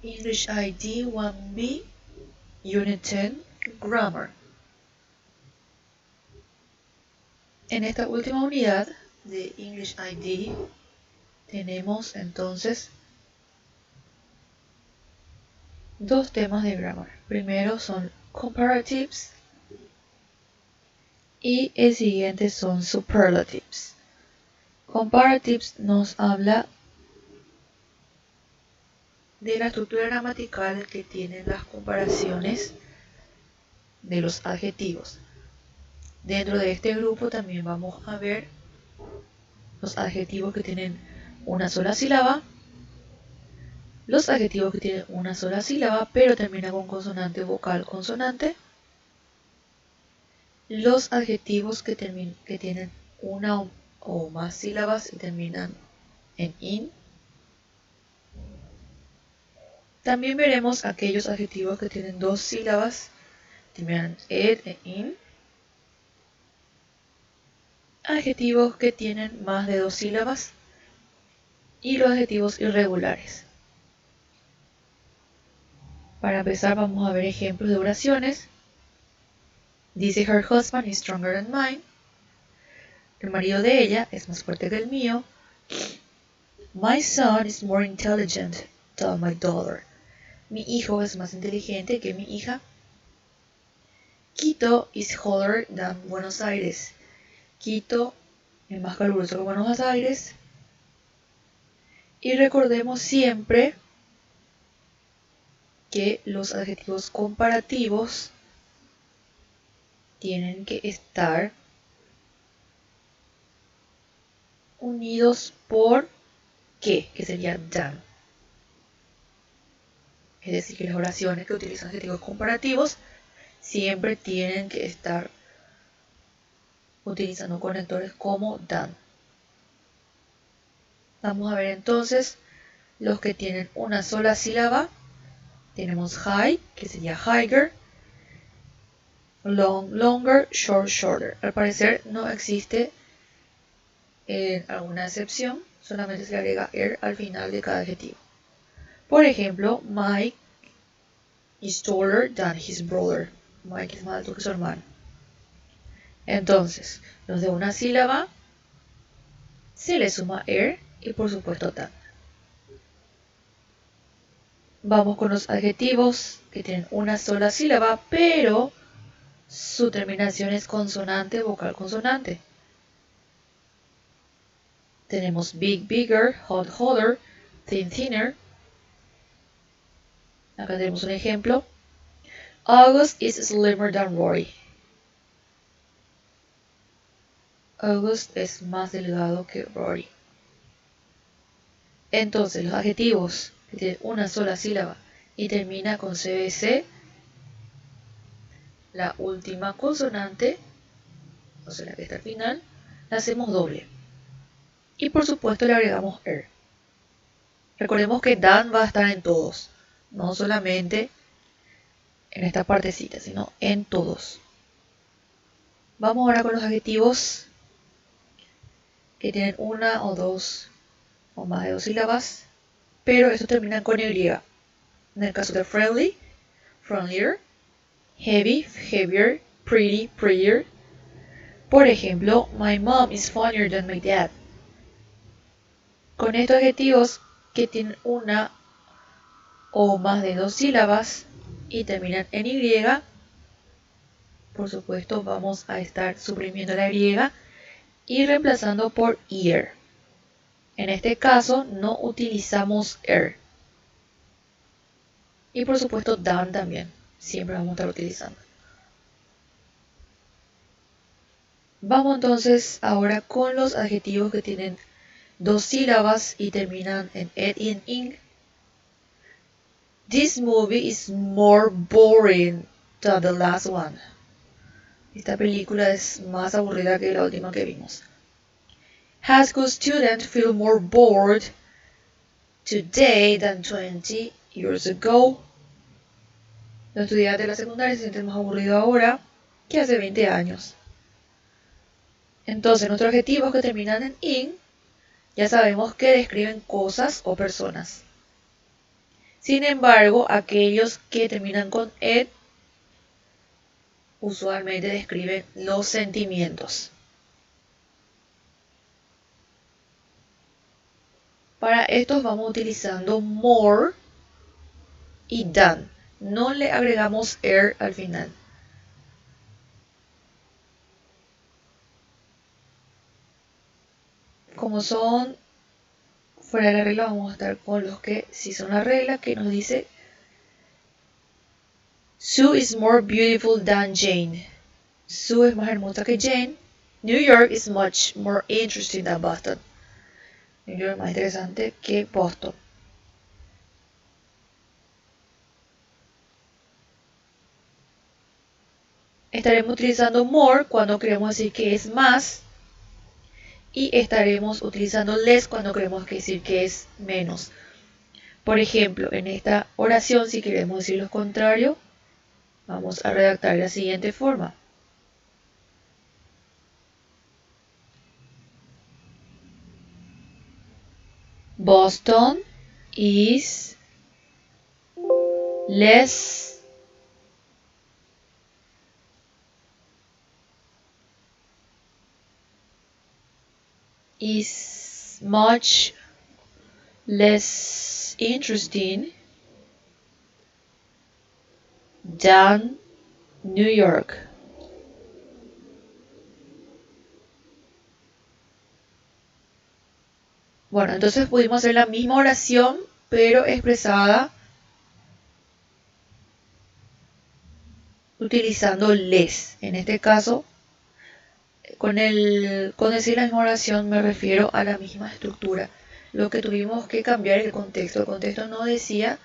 English ID 1B, Unit 10, Grammar. En esta última unidad de English ID tenemos entonces dos temas de grammar. Primero son comparatives y el siguiente son superlatives. Comparatives nos habla de la estructura gramatical que tienen las comparaciones de los adjetivos. Dentro de este grupo también vamos a ver los adjetivos que tienen una sola sílaba, los adjetivos que tienen una sola sílaba pero terminan con consonante, vocal, consonante, los adjetivos que tienen una o más sílabas y terminan en in. También veremos aquellos adjetivos que tienen dos sílabas, terminan en ed e in. Adjetivos que tienen más de dos sílabas y los adjetivos irregulares. Para empezar vamos a ver ejemplos de oraciones. Dice, her husband is stronger than mine. El marido de ella es más fuerte que el mío. My son is more intelligent than my daughter. Mi hijo es más inteligente que mi hija. Quito is hotter than Buenos Aires. Quito es más caluroso que Buenos Aires. Y recordemos siempre que los adjetivos comparativos tienen que estar unidos por que sería than. Es decir, que las oraciones que utilizan adjetivos comparativos siempre tienen que estar utilizando conectores como than. Vamos a ver entonces los que tienen una sola sílaba. Tenemos high, que sería higher, long, longer, short, shorter. Al parecer no existe alguna excepción, solamente se le agrega er al final de cada adjetivo. Por ejemplo, Mike is taller than his brother. Mike es más alto que su hermano. Entonces, los de una sílaba se le suma er y por supuesto than. Vamos con los adjetivos que tienen una sola sílaba, pero su terminación es consonante, vocal, consonante. Tenemos big, bigger, hot, hotter, thin, thinner. Acá tenemos un ejemplo. August is slimmer than Rory. August es más delgado que Rory. Entonces, los adjetivos que tienen una sola sílaba y termina con CBC, la última consonante, o sea, la que está al final, la hacemos doble. Y por supuesto le agregamos er. Recordemos que than va a estar en todos, no solamente en esta partecita, sino en todos. Vamos ahora con los adjetivos que tienen una o dos o más de dos sílabas, pero estos terminan con Y. En el caso de friendly, friendlier, heavy, heavier, pretty, prettier. Por ejemplo, my mom is funnier than my dad. Con estos adjetivos que tienen una o más de dos sílabas y terminan en Y, por supuesto vamos a estar suprimiendo la Y y reemplazando por ear. En este caso no utilizamos er. Y por supuesto than también, siempre vamos a estar utilizando. Vamos entonces ahora con los adjetivos que tienen dos sílabas y terminan en ed y en ing. This movie is more boring than the last one. Esta película es más aburrida que la última que vimos. High school students feel more bored today than 20 years ago. Los estudiantes de la secundaria se sienten más aburridos ahora que hace 20 años. Entonces, nuestros adjetivos que terminan en ing, ya sabemos que describen cosas o personas. Sin embargo, aquellos que terminan con ed usualmente describen los sentimientos. Para estos vamos utilizando more y than. No le agregamos er al final. Como son fuera de la regla, vamos a estar con los que sí son la regla, que nos dice Sue is more beautiful than Jane. Sue es más hermosa que Jane. New York is much more interesting than Boston. New York es más interesante que Boston. Estaremos utilizando more cuando queremos decir que es más. Y estaremos utilizando less cuando queremos decir que es menos. Por ejemplo, en esta oración, si queremos decir lo contrario, vamos a redactar de la siguiente forma. Boston is less is much less interesting than New York. Bueno, entonces pudimos hacer la misma oración, pero expresada utilizando less. En este caso, con decir la misma oración me refiero a la misma estructura. Lo que tuvimos que cambiar es el contexto. El contexto no decía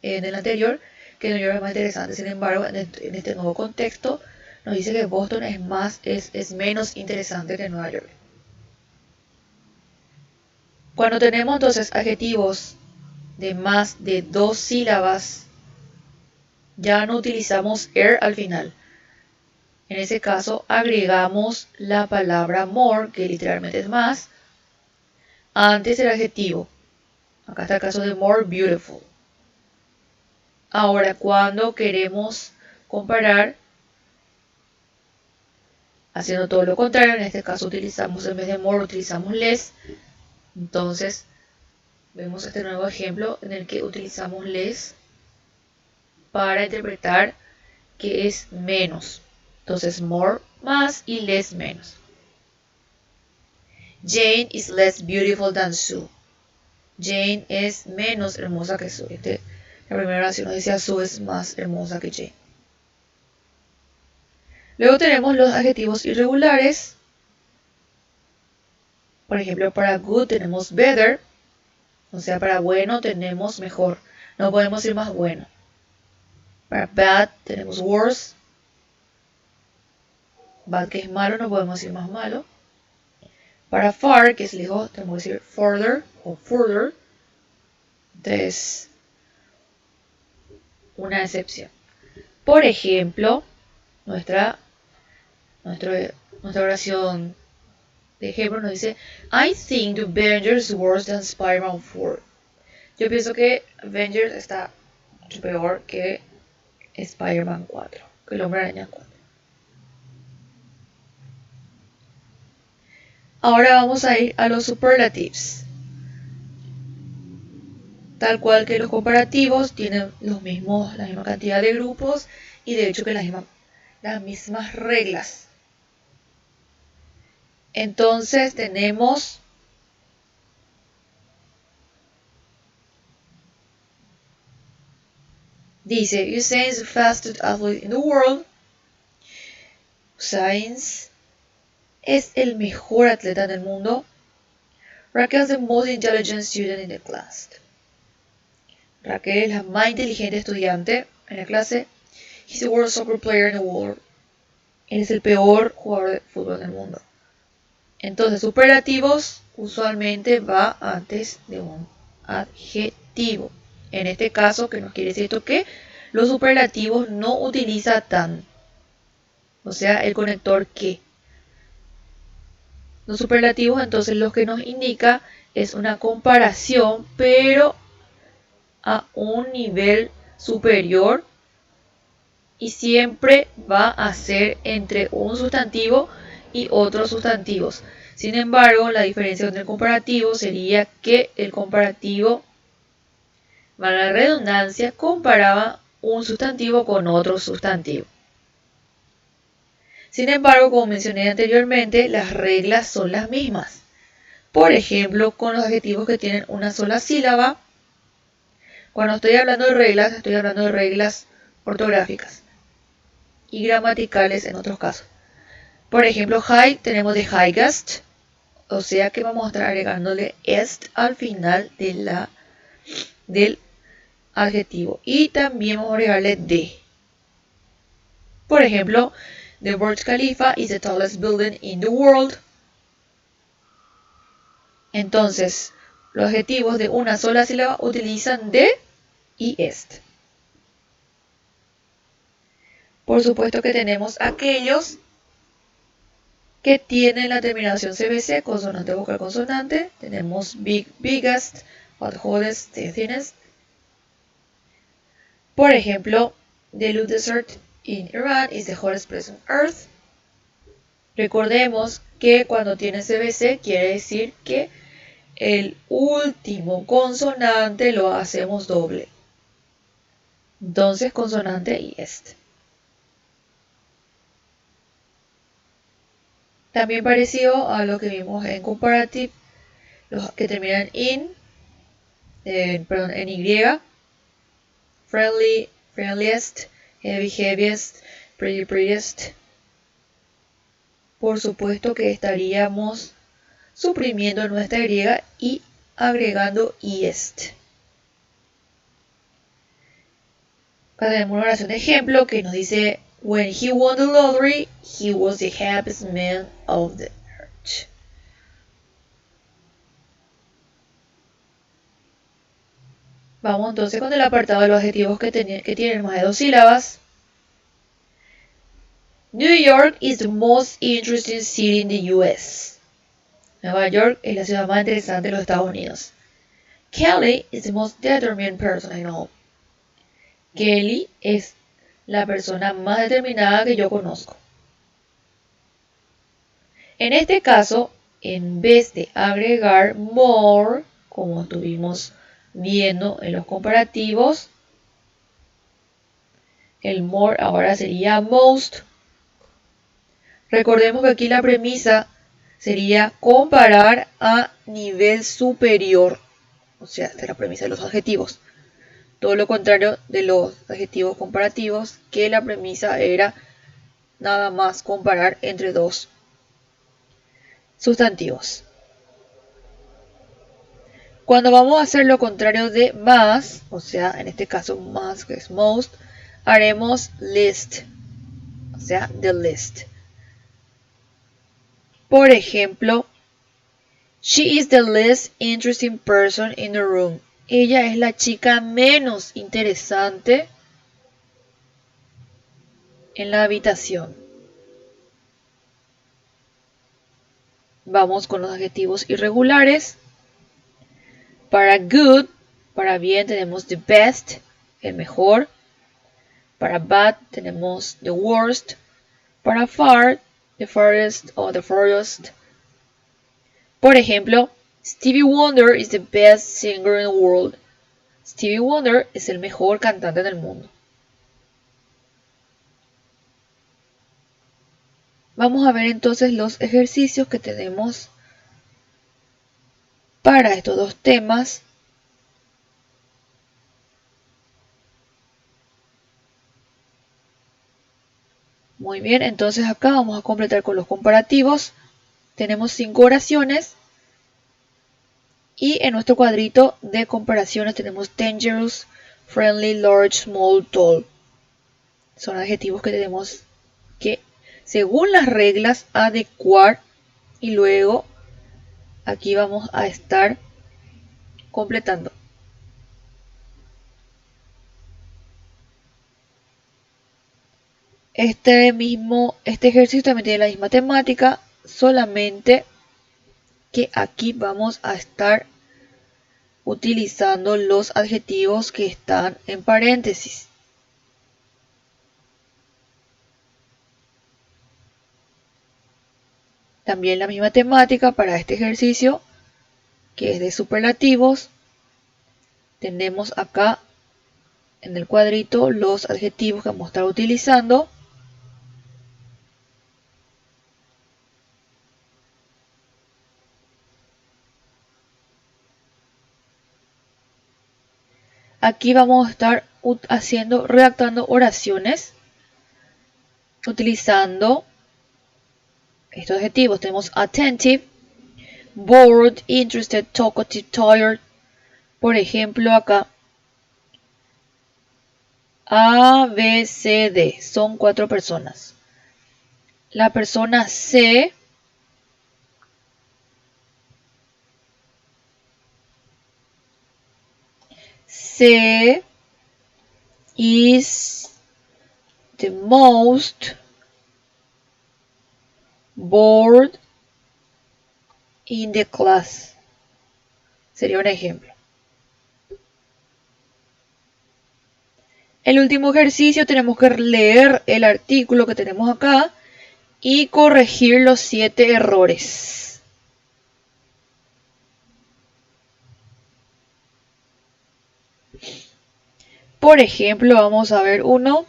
en el anterior que New York es más interesante. Sin embargo, en este nuevo contexto nos dice que Boston es menos interesante que Nueva York. Cuando tenemos entonces adjetivos de más de 2 sílabas, ya no utilizamos er al final. En ese caso agregamos la palabra more, que literalmente es más, antes del adjetivo. Acá está el caso de more beautiful. Ahora, cuando queremos comparar, haciendo todo lo contrario, en este caso utilizamos, en vez de more, utilizamos less. Entonces, vemos este nuevo ejemplo en el que utilizamos less para interpretar que es menos. Entonces, more más y less menos. Jane is less beautiful than Sue. Jane es menos hermosa que Sue. La primera oración nos decía Sue es más hermosa que Jane. Luego tenemos los adjetivos irregulares. Por ejemplo, para good tenemos better. O sea, para bueno tenemos mejor. No podemos decir más bueno. Para bad tenemos worse. Bad, que es malo, no podemos decir más malo. Para far, que es lejos, tenemos que decir further o further. Entonces, una excepción. Por ejemplo, nuestra oración de ejemplo nos dice I think the Avengers is worse than Spider-Man 4. Yo pienso que Avengers está mucho peor que Spider-Man 4, que el Hombre Araña 4. Ahora vamos a ir a los superlatives. Tal cual que los comparativos tienen la misma cantidad de grupos y de hecho que las mismas reglas. Entonces tenemos dice Usain is the fastest athlete in the world. Usain es el mejor atleta del mundo. Raquel is the most intelligent student in the class. Raquel es la más inteligente estudiante en la clase. He's the worst soccer player in the world. Él es el peor jugador de fútbol del mundo. Entonces, superlativos usualmente va antes de un adjetivo. En este caso, ¿qué nos quiere decir esto? Que los superlativos no utiliza tan. O sea, el conector que. Los superlativos, entonces, lo que nos indica es una comparación, pero a un nivel superior y siempre va a ser entre un sustantivo y otros sustantivos. Sin embargo, la diferencia entre el comparativo sería que el comparativo, valga la redundancia, comparaba un sustantivo con otro sustantivo. Sin embargo, como mencioné anteriormente, las reglas son las mismas. Por ejemplo, con los adjetivos que tienen una sola sílaba, cuando estoy hablando de reglas ortográficas y gramaticales en otros casos. Por ejemplo, high tenemos de highest, o sea que vamos a estar agregándole est al final del adjetivo. Y también vamos a agregarle de. Por ejemplo, the Burj Khalifa is the tallest building in the world. Entonces, los adjetivos de una sola sílaba utilizan de y est. Por supuesto que tenemos aquellos que tienen la terminación CBC, consonante vocal consonante. Tenemos big, biggest, hottest, the thinnest. Por ejemplo, the blue desert in Iran is the hottest place on earth. Recordemos que cuando tiene CBC quiere decir que el último consonante lo hacemos doble. Entonces, consonante y est. También parecido a lo que vimos en comparative, los que terminan en Y, friendly, friendliest, heavy, heaviest, pretty, prettiest. Por supuesto que estaríamos suprimiendo nuestra Y y agregando est. Acá tenemos una oración de ejemplo que nos dice: When he won the lottery, he was the happiest man of the earth. Vamos entonces con el apartado de los adjetivos que tienen más de 2 sílabas. New York is the most interesting city in the US. Nueva York es la ciudad más interesante de los Estados Unidos. Kelly is the most determined person I know. Kelly es la persona más determinada que yo conozco. En este caso, en vez de agregar more, como estuvimos viendo en los comparativos, el more ahora sería most. Recordemos que aquí la premisa sería comparar a nivel superior. O sea, esta es la premisa de los adjetivos. Todo lo contrario de los adjetivos comparativos, que la premisa era nada más comparar entre dos sustantivos. Cuando vamos a hacer lo contrario de más, o sea, en este caso más, que es most, haremos list, o sea, the list. Por ejemplo, she is the least interesting person in the room. Ella es la chica menos interesante en la habitación. Vamos con los adjetivos irregulares. Para good, para bien tenemos the best, el mejor. Para bad tenemos the worst. Para far, the farthest o the furthest. Por ejemplo, Stevie Wonder is the best singer in the world. Stevie Wonder es el mejor cantante del mundo. Vamos a ver entonces los ejercicios que tenemos para estos dos temas. Muy bien, entonces acá vamos a completar con los comparativos. Tenemos 5 oraciones. Y en nuestro cuadrito de comparaciones tenemos dangerous, friendly, large, small, tall. Son adjetivos que tenemos que, según las reglas, adecuar. Y luego aquí vamos a estar completando. Este ejercicio también tiene la misma temática, solamente que aquí vamos a estar utilizando los adjetivos que están en paréntesis. También la misma temática para este ejercicio, que es de superlativos. Tenemos acá en el cuadrito los adjetivos que vamos a estar utilizando. Aquí vamos a estar redactando oraciones utilizando estos adjetivos. Tenemos attentive, bored, interested, talkative, tired. Por ejemplo, acá A, B, C, D. Son 4 personas. La persona C is the most bored in the class. Sería un ejemplo. El último ejercicio tenemos que leer el artículo que tenemos acá y corregir los 7 errores. Por ejemplo, vamos a ver uno.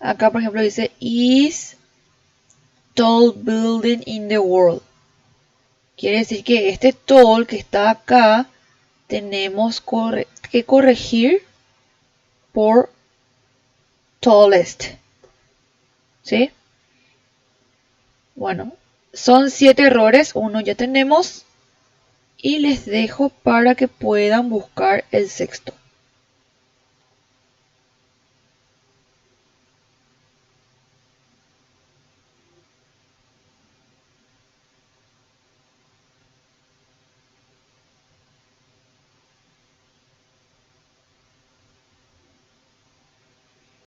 Acá, por ejemplo, dice is tall building in the world. Quiere decir que este tall que está acá tenemos que corregir por tallest. ¿Sí? Bueno, son 7 errores. Uno ya tenemos. Y les dejo para que puedan buscar el sexto.